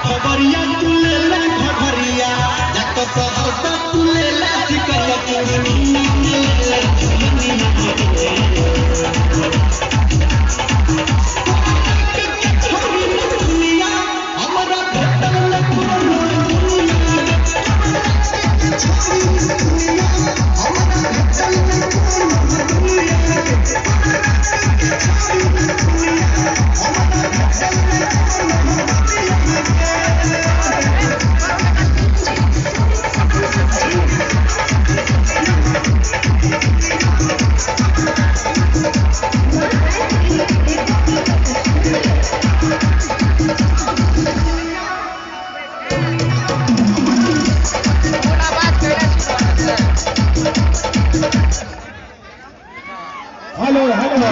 खबरिया तुलेला घघरिया जाको सहसा तुलेला सिकरिया पुरनिया तुलेला दुनिया हमरा भेटल दुनिया हमरा भेटल हेलो हेलो।